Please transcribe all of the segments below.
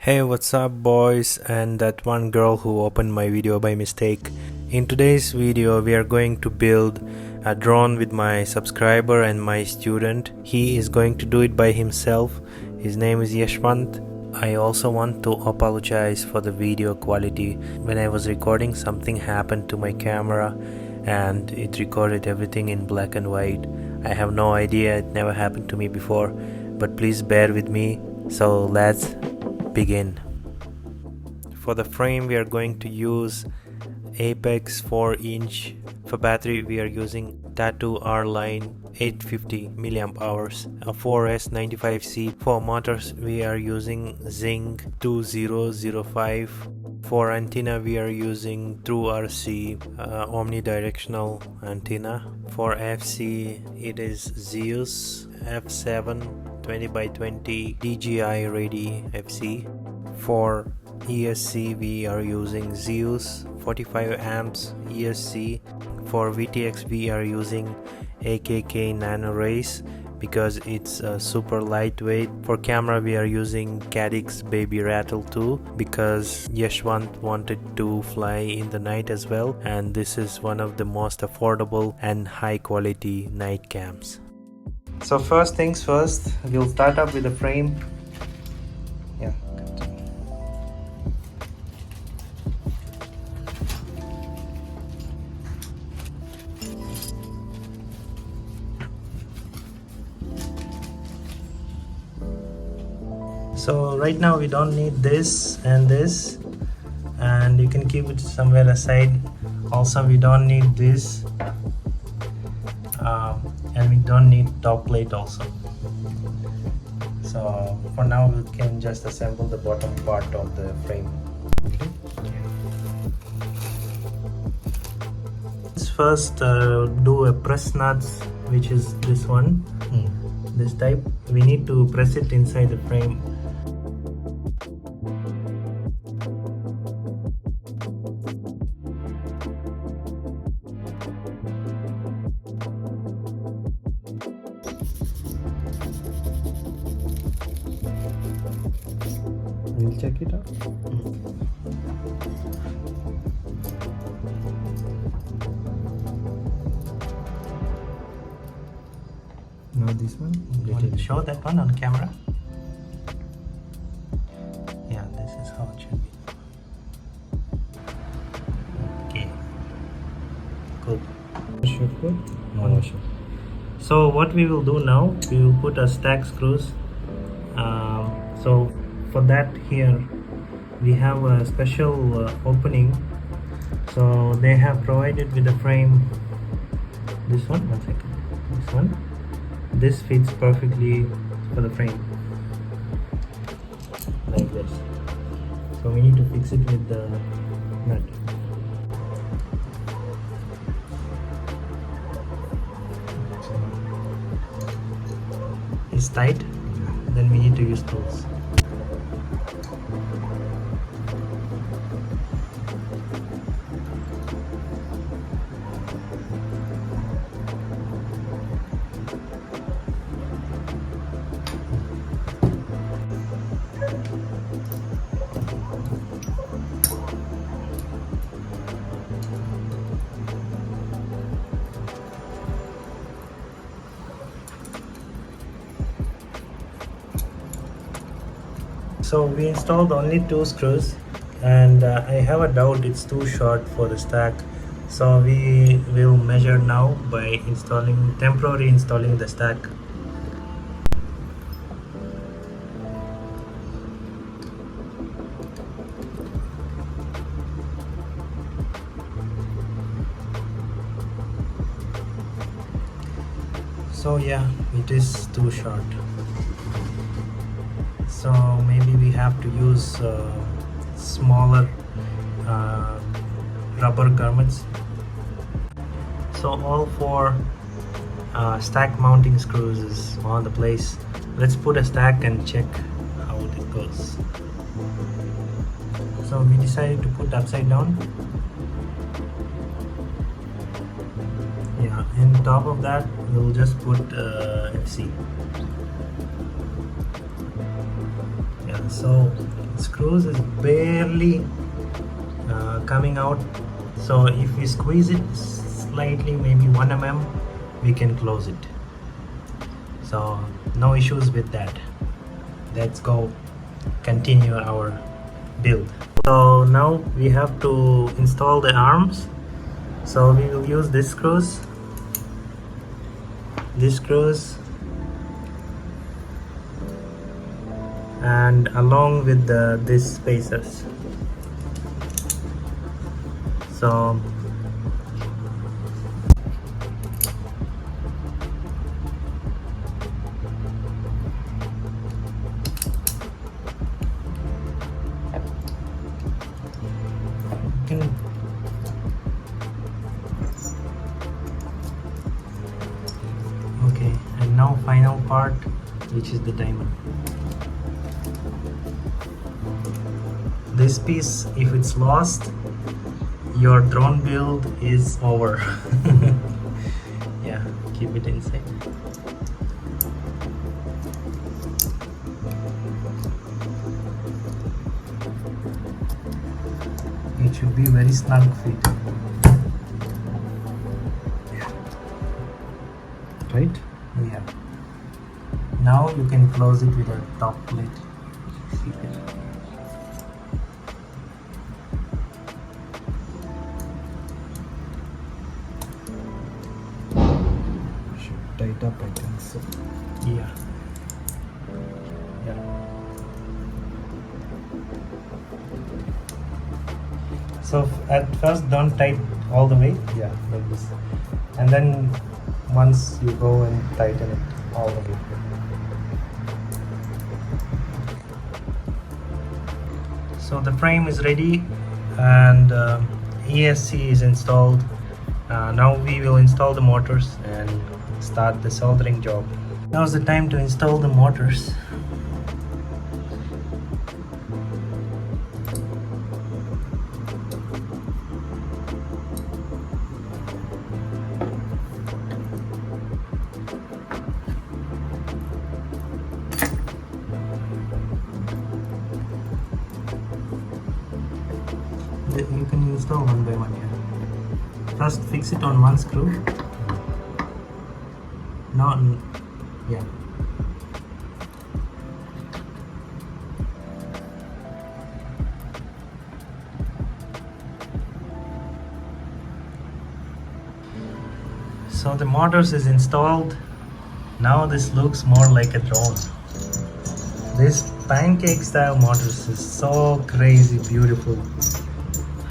Hey, what's up boys and that one girl who opened my video by mistake. In today's video we are going to build a drone with my subscriber and my student. He is going to do it by himself. His name is Yashwant. I also want to apologize for the video quality. When I was recording, something happened to my camera and it recorded everything in black and white. I have no idea, it never happened to me before, but please bear with me. So let's begin. For the frame we are going to use Apex 4-inch. For battery we are using Tattoo R-Line 850 mAh, a 4S95C. For motors we are using Zing 2005. For antenna we are using True RC omnidirectional antenna. For FC it is Zeus F7 20x20 DJI ready FC. For ESC we are using Zeus 45 amps ESC. For VTX we are using AKK Nano Race because it's super lightweight. For camera we are using Cadix Baby Rattle 2 because Yashwant wanted to fly in the night as well, and this is one of the most affordable and high quality night cams. So first things first, we'll start up with the frame. Yeah. So right now we don't need this, and you can keep it somewhere aside. Also we don't need this. And we don't need top plate also. So for now we can just assemble the bottom part of the frame. Let's first do a press nuts, which is this one, this type. We need to press it inside the frame. We'll check it out. Now this one. You want to show that one on camera? Yeah, this is how it should be. Okay. Cool. Should put? No, should. So what we will do now, we will put a stack screws. So for that here we have a special opening. So they have provided with the frame this one. One second. This one. This fits perfectly for the frame like this. So we need to fix it with the nut. It's tight, then we need to use tools. So we installed only 2 screws, and I have a doubt it's too short for the stack. So we will measure now by temporarily installing the stack. So yeah, it is too short. So maybe we have to use smaller rubber garments. So all 4 stack mounting screws is on the place. Let's put a stack and check how it goes. So we decided to put upside down. Yeah, and top of that we'll just put FC. Yeah, so screws is barely coming out, so if we squeeze it slightly, maybe 1 mm, we can close it. So no issues with that. Let's go continue our build. So now we have to install the arms, so we will use these screws, and along with these spacers. So okay, and now final part, which is the diamond. This piece, if it's lost, your drone build is over. Yeah, keep it inside. It should be very snug fit. Yeah. Right? Yeah. Now you can close it with a top plate. Tight up, I think so. Yeah. So at first don't tight all the way. Yeah, like this. And then once you go and tighten it all the way. So the frame is ready and ESC is installed. Now we will install the motors and start the soldering job. Now's the time to install the motors. You can install one by one here. First fix it on one screw. No, yeah. So the motors is installed. Now this looks more like a drone. This pancake style motors is so crazy beautiful.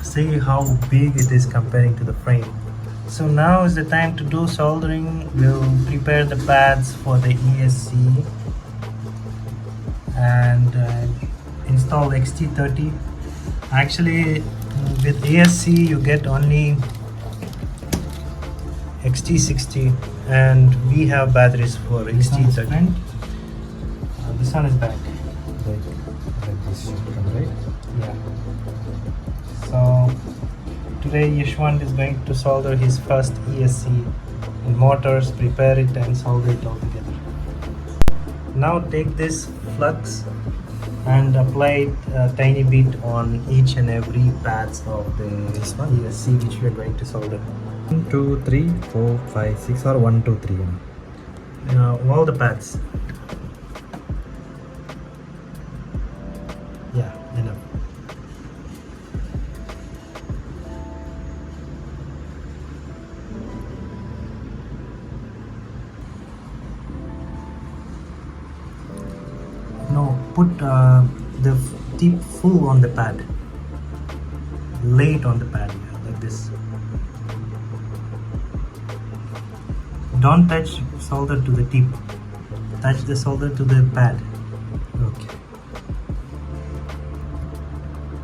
See how big it is comparing to the frame. So now is the time to do soldering. We'll prepare the pads for the ESC and install XT30. Actually with ESC you get only XT60 and we have batteries for XT30. This one is back. Like this should come, right? Yeah. So today Yashwant is going to solder his first ESC and motors, prepare it and solder it all together. Now take this flux and apply it a tiny bit on each and every pads of the ESC which we are going to solder. 1, 2, 3, 4, 5, 6 or 1, 2, 3. All the pads. Yeah, enough. No, put the tip full on the pad. Lay it on the pad, yeah, like this. Don't touch solder to the tip. Touch the solder to the pad. Okay.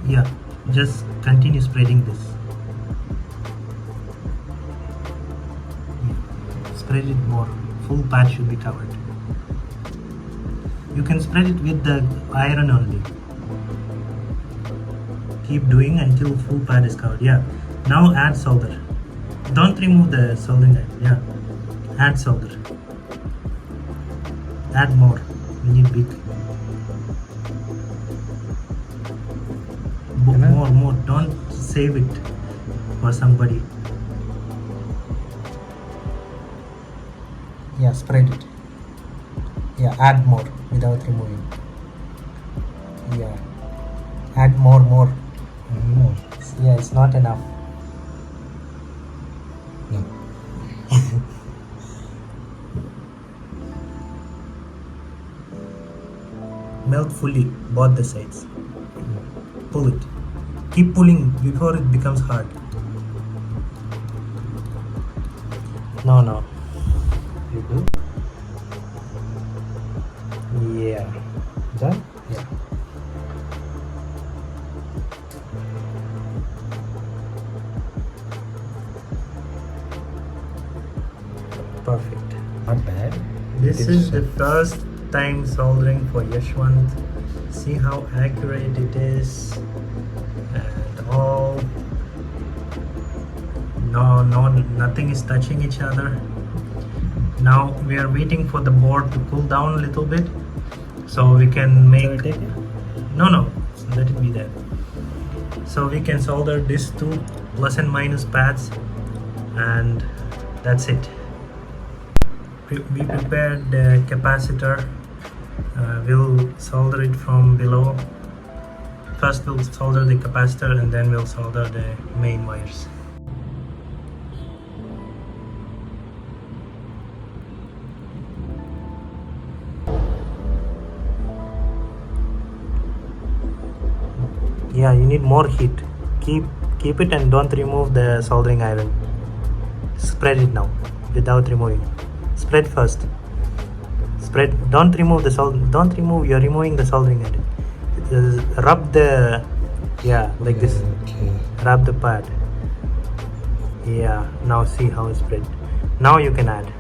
Yeah, just continue spreading this. Yeah. Spread it more. Full pad should be covered. You can spread it with the iron only. Keep doing until full pad is covered. Yeah. Now add solder. Don't remove the soldering iron. Yeah. Add solder. Add more. We need big. more. Don't save it for somebody. Yeah, spread it. Yeah, add more without removing. Yeah, add more. More. Yeah, it's not enough. No. Melt fully both the sides. Pull it. Keep pulling before it becomes hard. No. You do? Yeah. Done? Yeah. Perfect. Not bad. This It is the first time soldering for Yashwant. See how accurate it is, and all. No, nothing is touching each other. Now we are waiting for the board to cool down a little bit, so we can make. Shall I take it? No. Let it be there. So we can solder these two plus and minus pads, and that's it. We prepared the capacitor. We'll solder it from below. First we'll solder the capacitor and then we'll solder the main wires. Yeah, you need more heat. Keep it and don't remove the soldering iron. Spread it now without removing. Spread first. Spread. Don't remove the Don't remove. You're removing the soldering iron. Rub the. Yeah, like this. Okay. Rub the pad. Yeah. Now see how it's spread. Now you can add.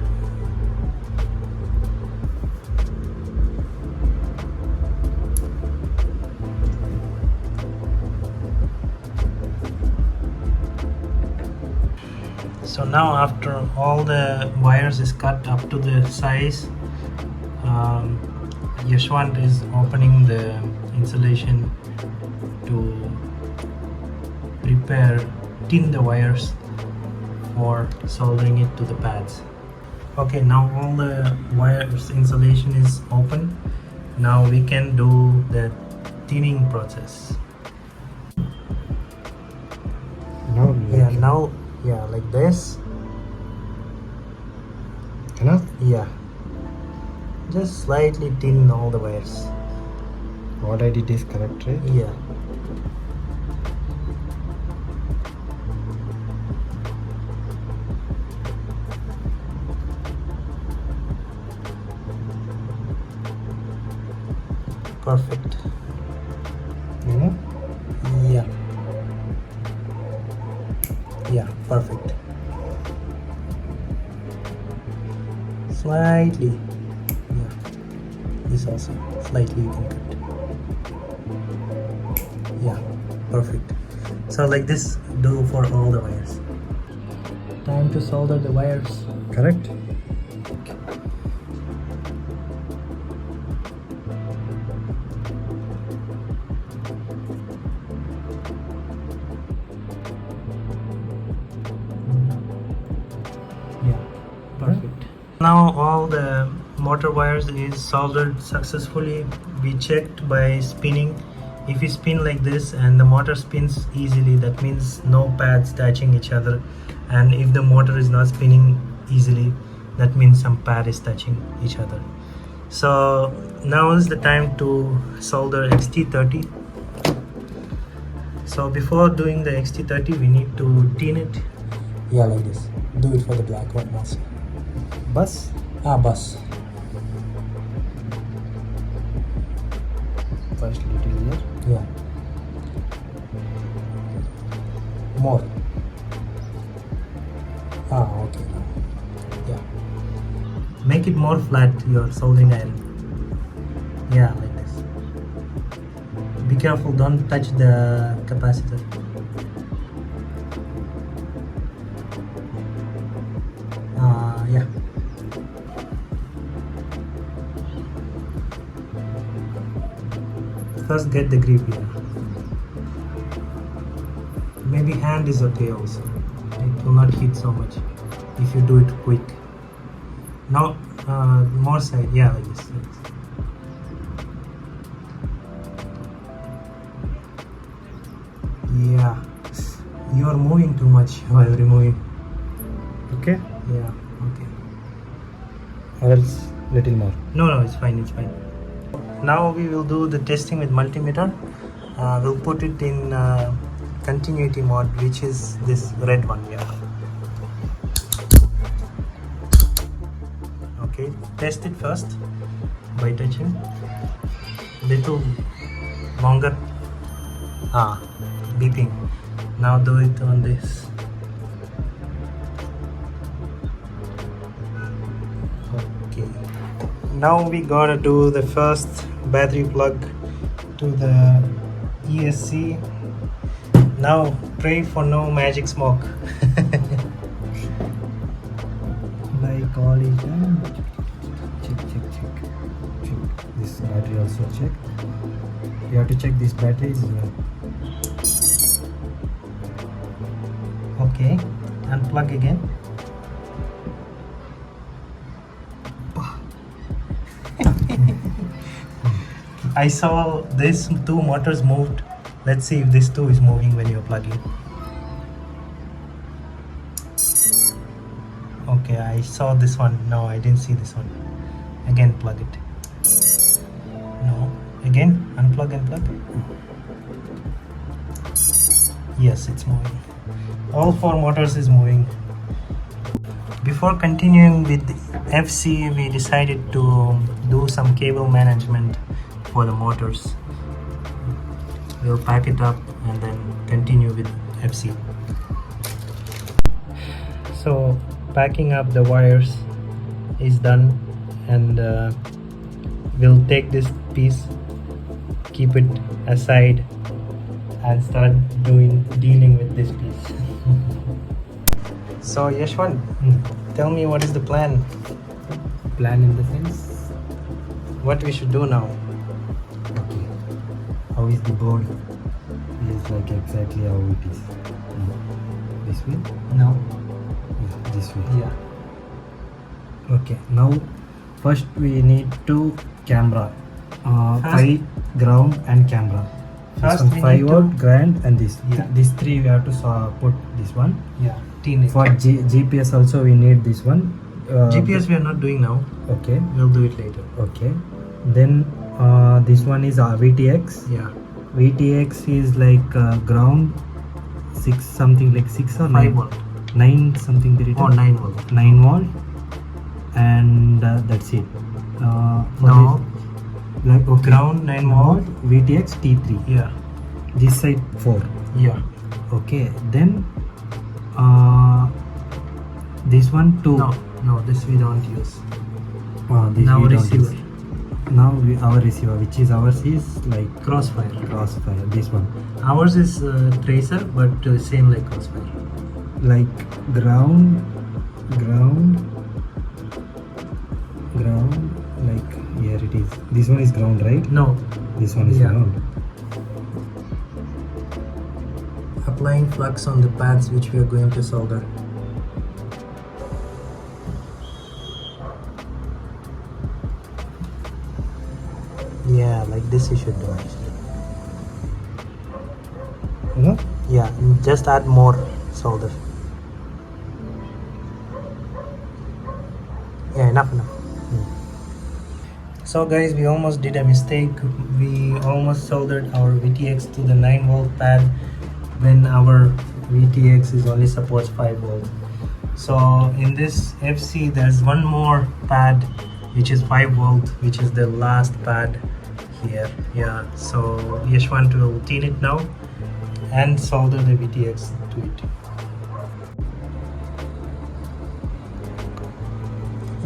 So now after all the wires is cut up to the size, Yashwant is opening the insulation to tin the wires for soldering it to the pads. Okay, now all the wires insulation is open. Now we can do the tinning process. Now like this. Enough? Yeah, just slightly tin all the wires. What I did is correct, right? Yeah. Perfect. Yeah. Yeah, perfect. Slightly. Yeah. This also. Slightly you can cut. Yeah, perfect. So like this, do for all the wires. Time to solder the wires. Correct? Yeah, perfect. Now all the motor wires is soldered successfully. We checked by spinning. If you spin like this and the motor spins easily, that means no pads touching each other. And if the motor is not spinning easily, that means some pad is touching each other. So now is the time to solder XT30. So before doing the XT30, we need to tin it. Yeah, like this. Do it for the black one also. Bus? Bus. First little here. Yeah. More. Okay. Yeah. Make it more flat, your soldering iron. Yeah, like this. Be careful, don't touch the capacitor. Yeah. First get the grip here. Maybe hand is okay also. It will not hit so much if you do it quick. Now, more side. Yeah, like this. Yeah, you are moving too much while removing. Okay. Yeah, okay. Or else little more. No, it's fine, it's fine. Now we will do the testing with multimeter. We'll put it in continuity mode, which is this red one. Yeah. Okay, test it first by touching. Little longer. Beeping. Now do it on this. Okay. Now we gotta do the first battery plug to the ESC. Now pray for no magic smoke. Like all is done. Check. This battery also check. You have to check this battery as well. Okay, unplug again. I saw these two motors moved. Let's see if this two is moving when you're plugging. Okay, I saw this one. No, I didn't see this one. Again, plug it. No, again, unplug and plug. Yes, it's moving. All four motors is moving. Before continuing with FC, we decided to do some cable management for the motors. We'll pack it up and then continue with FC. So packing up the wires is done, and we'll take this piece, keep it aside, and start dealing with this piece. So Yashwant, tell me, what is the plan? Plan in the sense. What we should do now? Okay. How is the board? It is like exactly how it is. This way? No. Yeah, this way. Yeah. Okay. Now, first we need to camera. First- 5 ground and camera. First This one we 5 need volt, to- ground and this. Yeah. These 3 we have to put this one. Yeah. Teenage. For GPS also we need this one. GPS we are not doing now. Okay. We'll do it later. Okay. Then this one is VTX. Yeah. VTX is like ground 6 something, like 6 or 5 9 volt. 9 something the Or 9 volt. 9 volt, and that's it. For No. this, like okay. Ground 9 volt. VTX T3. Yeah. This side 4. Yeah. Okay. Then this one 2. No, this we don't use. This Now we don't receiver. use. Now our receiver, which is ours, is like Crossfire. Crossfire. This one Ours is tracer, but same like Crossfire. like ground, like here it is. This one is ground, right? No. This one is Yeah. ground. Applying flux on the pads which we are going to solder. Yeah, like this you should do actually. You know? Yeah, just add more solder. Yeah, enough. So guys, we almost did a mistake. We almost soldered our VTX to the 9 volt pad when our VTX is only supports 5 volt. So in this FC there's one more pad which is 5 volt, which is the last pad here. Yeah, so Yashwant will clean it now and solder the VTX to it.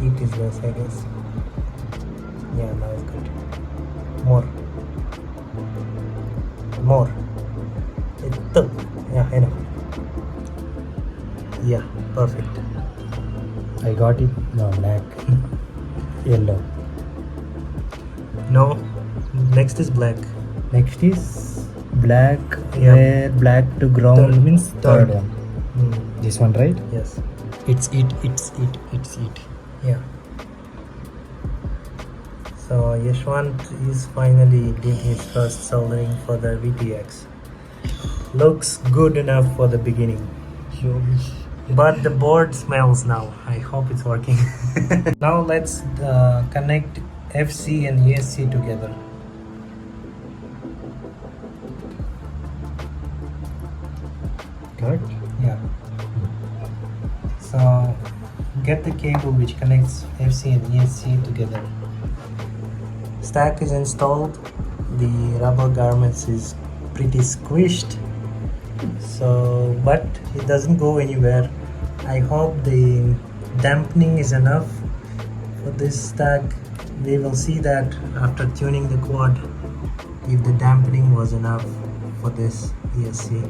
Heat is less, I guess. Yeah, now it's good. More. Yeah, enough. Yeah, perfect. I got it. No, black, yellow. No, next is black. Next is black, Yeah. where black to ground Third. means Third. third one. Mm. This one, right? Yes. It's it. Yeah. So Yashwant is finally did his first soldering for the VTX. Looks good enough for the beginning. But the board smells now. I hope it's working. Now let's connect FC and ESC together. Correct? Yeah. So get the cable which connects FC and ESC together. Stack is installed. The rubber garments is pretty squished. So, but it doesn't go anywhere. I hope the dampening is enough for this stack. We will see that after tuning the quad if the dampening was enough for this ESC.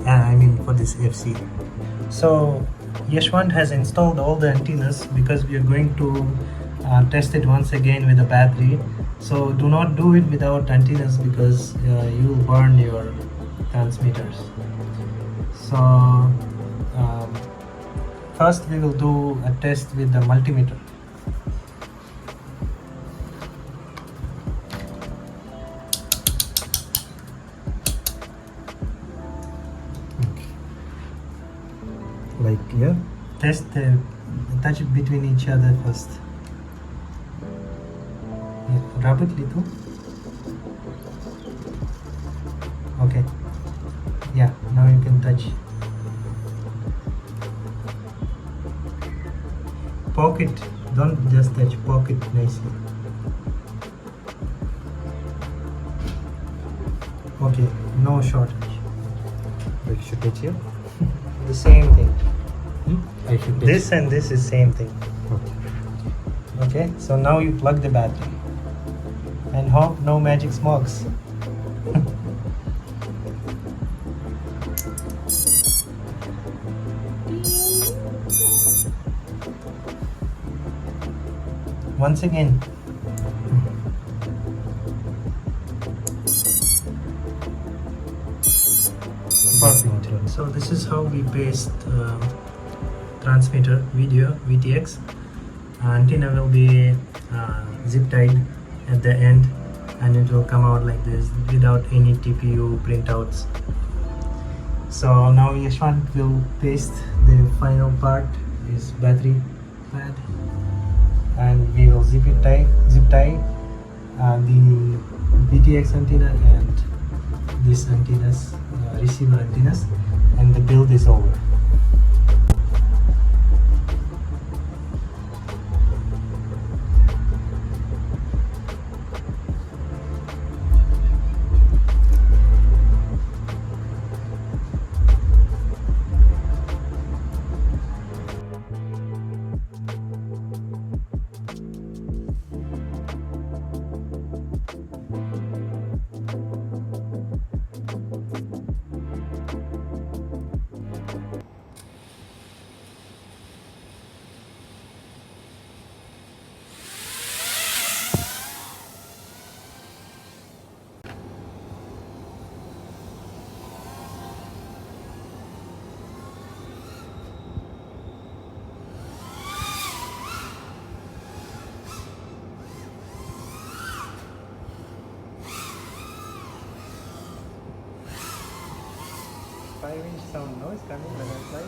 I mean for this FC. So Yashwant has installed all the antennas because we are going to test it once again with a battery. So do not do it without antennas because you will burn your transmitters. So first we will do a test with the multimeter. Okay. Like here? Test touch it between each other first. Yeah, rub it little. Okay. Yeah, now you can touch. Poke it. Don't just touch. Poke it nicely. Okay. No shortage. Like should touch here? The same thing. I should touch. This and this is same thing. Okay. Okay. So now you plug the battery. And hope no magic smokes. Once again. Perfect. So this is how we paste transmitter video VTX. Antenna will be zip tied at the end and it will come out like this without any TPU printouts. So now Yashwant will paste the final part, is battery pad, and we will zip tie the VTX antenna and this antennas, receiver antennas, and the build is over. Five-inch sound noise coming when I fly.